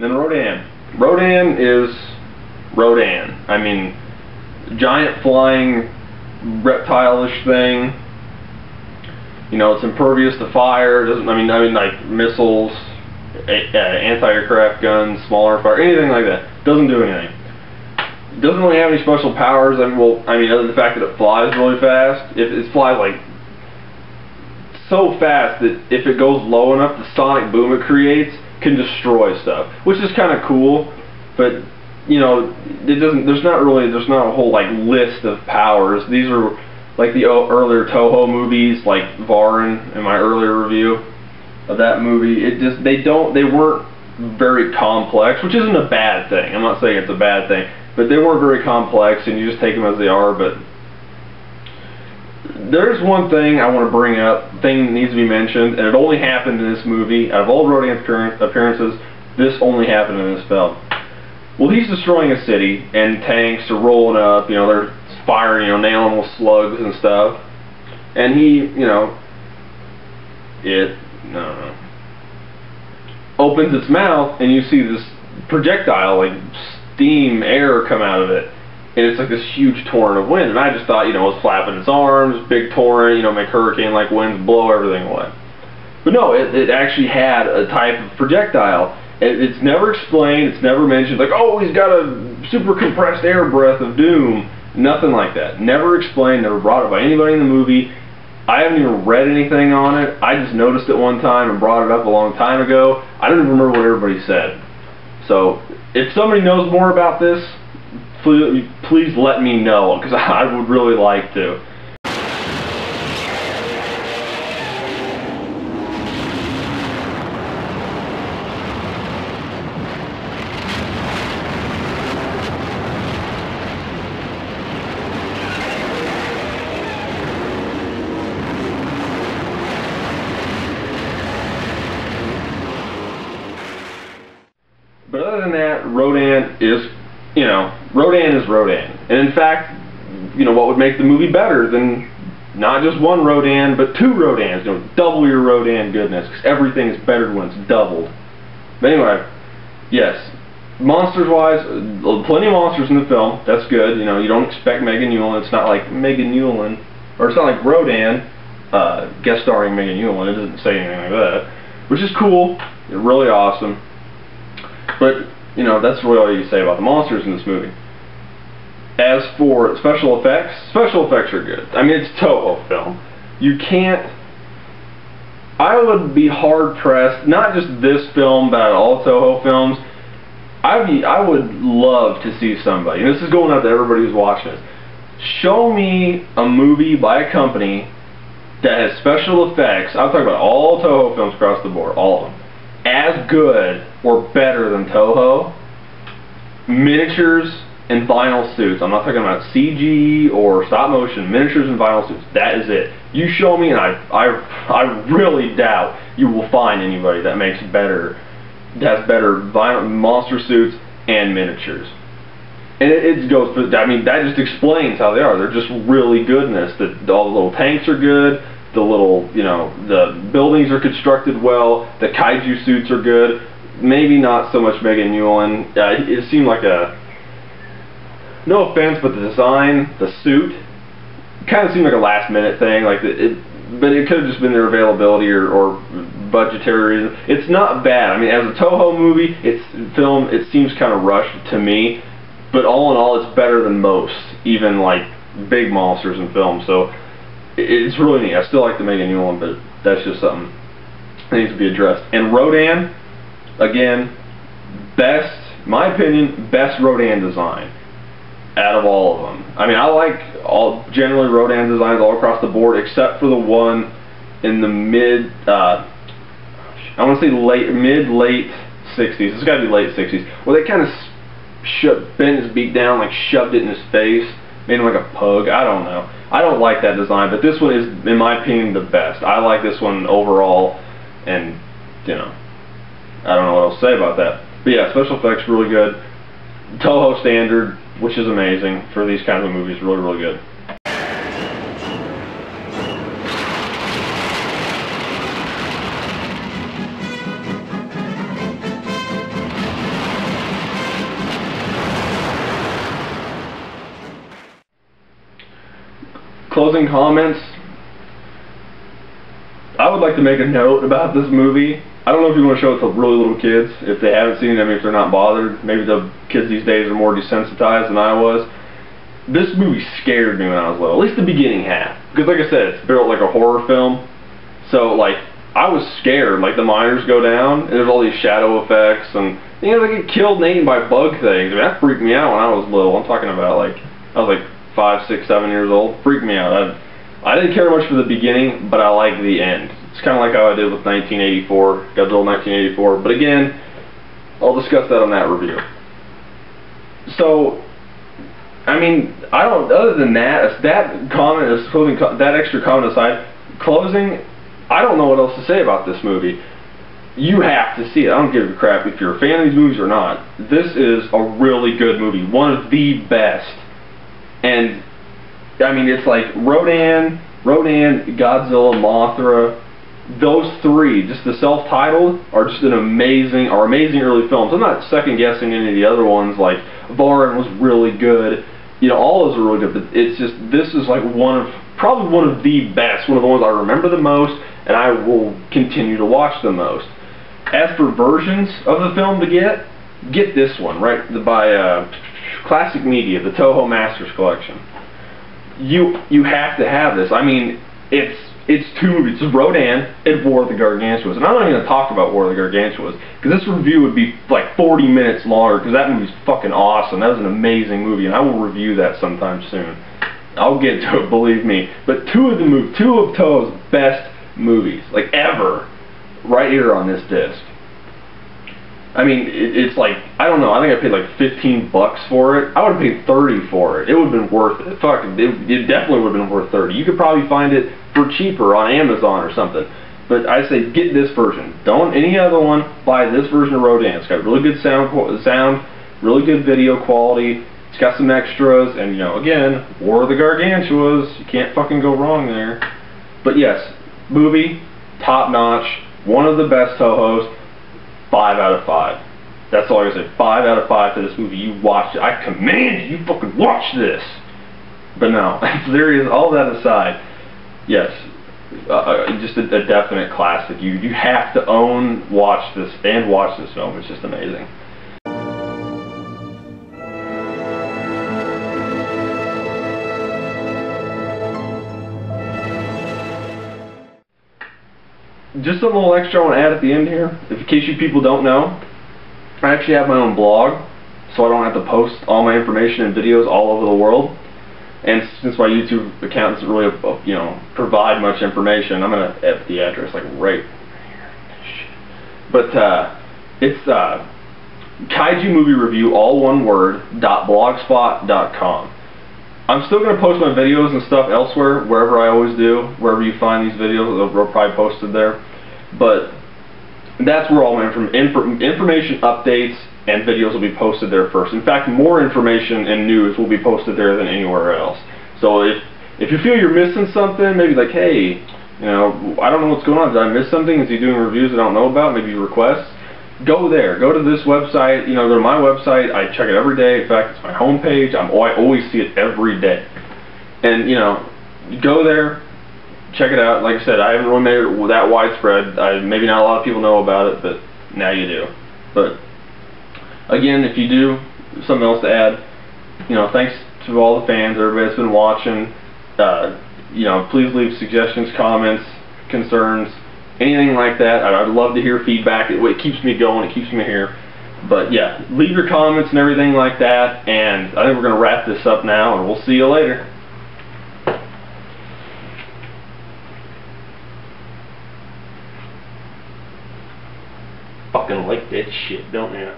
Then Rodan. Rodan is Rodan. I mean, giant flying reptile-ish thing. You know, it's impervious to fire. Doesn't I mean like missiles, anti-aircraft guns, smaller fire, anything like that. Doesn't do anything. It doesn't really have any special powers. I mean, other than the fact that it flies really fast. It flies like so fast that if it goes low enough, the sonic boom it creates can destroy stuff, which is kind of cool. But you know, it doesn't. There's not a whole like list of powers. These are like the earlier Toho movies, like Varan in my earlier review of that movie. They weren't very complex, which isn't a bad thing. I'm not saying it's a bad thing, but they weren't very complex, and you just take them as they are. But there's one thing I want to bring up, thing that needs to be mentioned, and it only happened in this movie. Out of all Rodan's appearances, this only happened in this film. Well, he's destroying a city, and tanks are rolling up, you know, they're firing, you know, nailing with slugs and stuff. And he, you know, opens its mouth, and you see this projectile, like steam, air come out of it. And it's like this huge torrent of wind. And I just thought, you know, it was flapping its arms, big torrent, you know, make hurricane-like winds, blow everything away. But no, it actually had a type of projectile. It's never explained, it's never mentioned, like, oh, he's got a super compressed air breath of doom. Nothing like that. Never explained, never brought up by anybody in the movie. I haven't even read anything on it. I just noticed it one time and brought it up a long time ago. I don't even remember what everybody said. So, if somebody knows more about this, please let me know, because I would really like to. But other than that, Rodan is, you know, Rodan is Rodan. And in fact, you know, what would make the movie better than not just one Rodan, but two Rodans, you know, double your Rodan goodness, because everything is better when it's doubled. But anyway, yes, monsters-wise, plenty of monsters in the film. That's good. You know, you don't expect Megan Newland. It's not like Megan Newland, or it's not like Rodan, guest starring Megan Newland. It doesn't say anything like that, which is cool. Really awesome. But, you know, that's really all you can say about the monsters in this movie. As for special effects are good. I mean, it's a Toho film. You can't... I would be hard-pressed, not just this film, but all Toho films, I would love to see somebody, and this is going out to everybody who's watching this, show me a movie by a company that has special effects, I'm talking about all Toho films across the board, all of them, as good or better than Toho, miniatures and vinyl suits. I'm not talking about CG or stop motion, miniatures and vinyl suits. That is it. You show me, and I really doubt you will find anybody that makes better, that has better vinyl monster suits and miniatures. And it goes for, I mean, that just explains how they are. They're just really good in this. All the little tanks are good. The little, you know, the buildings are constructed well. The kaiju suits are good. Maybe not so much Megan Newland. It seemed like a, no offense, but the design, the suit, kind of seemed like a last-minute thing. Like but it could have just been their availability or budgetary reason. It's not bad. I mean, as a Toho movie, it seems kind of rushed to me. But all in all, it's better than most, even like big monsters in film. So it's really neat. I still like the Megan Newland, but that's just something that needs to be addressed. And Rodan, again, best, my opinion, best Rodan design out of all of them. I mean, I like generally Rodan designs all across the board, except for the one in the I want to say mid-late 60s. It's got to be late 60s, where they kind of bent his beak down, like shoved it in his face, made him like a pug. I don't know. I don't like that design, but this one is, in my opinion, the best. I like this one overall, and, you know, I don't know what else to say about that. But yeah, special effects really good. Toho standard, which is amazing for these kinds of movies, really, really good. closing comments, I would like to make a note about this movie. I don't know if you want to show it to really little kids, if they haven't seen it, I mean, if they're not bothered. Maybe the kids these days are more desensitized than I was. This movie scared me when I was little, at least the beginning half. Because like I said, it's built like a horror film. So, like, I was scared. Like, the miners go down, and there's all these shadow effects, and, you know, they get killed and eaten by bug things. I mean, that freaked me out when I was little. I'm talking about, like, I was like 5, 6, 7 years old. Freaked me out. I didn't care much for the beginning, but I liked the end. It's kind of like how I did with 1984, Godzilla 1984. But again, I'll discuss that on that review. So, I mean, I don't. Other than that, that comment, that extra comment aside, closing, I don't know what else to say about this movie. You have to see it. I don't give a crap if you're a fan of these movies or not. This is a really good movie, one of the best. And I mean, it's like Rodan, Godzilla, Mothra. Those three, just the self-titled, are just amazing early films. I'm not second guessing any of the other ones. Like Varan was really good. You know, all those are really good. But it's just, this is like probably one of the best. One of the ones I remember the most, and I will continue to watch the most. As for versions of the film to get this one, right? By Classic Media, the Toho Masters Collection. You have to have this. I mean, it's two movies. It's Rodan and War of the Gargantuas. And I'm not even going to talk about War of the Gargantuas, because this review would be like 40 minutes longer, because that movie's fucking awesome. That was an amazing movie, and I will review that sometime soon. I'll get to it, believe me. But two of Toho's best movies, like ever, right here on this disc. I mean, it's like, I don't know, I think I paid like $15 for it. I would have paid $30 for it. It would have been worth it. Fuck, it definitely would have been worth $30. You could probably find it for cheaper on Amazon or something. But I say get this version. Don't any other one. Buy this version of Rodan. It's got really good sound, really good video quality. It's got some extras, and you know, again, War of the Gargantuas. You can't fucking go wrong there. But yes, movie, top notch, one of the best Toho's. 5 out of 5. That's all I gotta say. 5 out of 5 for this movie. You watch it. I command you, fucking watch this. But no, serious. All that aside, yes, just a definite classic. You have to watch this film. It's just amazing. Just a little extra I want to add at the end here, in case you people don't know. I actually have my own blog, so I don't have to post all my information and videos all over the world. And since my YouTube account doesn't really, you know, provide much information, I'm gonna F the address like right here. But it's Kaiju Movie Review, all one word, .blogspot.com. I'm still going to post my videos and stuff elsewhere, wherever I always do. Wherever you find these videos, they'll probably posted there. But that's where all my information updates and videos will be posted there first. In fact, more information and news will be posted there than anywhere else. So if you feel you're missing something, maybe like, hey, you know, I don't know what's going on. Did I miss something? Is he doing reviews I don't know about? Maybe requests? Go there. Go to this website. You know, go to my website. I check it every day. In fact, it's my homepage. I always see it every day. And, you know, go there, check it out. Like I said, I haven't really made it that widespread. Maybe not a lot of people know about it, but now you do. But, again, if you do, something else to add, you know, thanks to all the fans, everybody that's been watching. You know, please leave suggestions, comments, concerns, anything like that. I'd love to hear feedback. It keeps me going. It keeps me here. But yeah, leave your comments and everything like that. And I think we're going to wrap this up now, and we'll see you later. Fucking like that shit, don't you?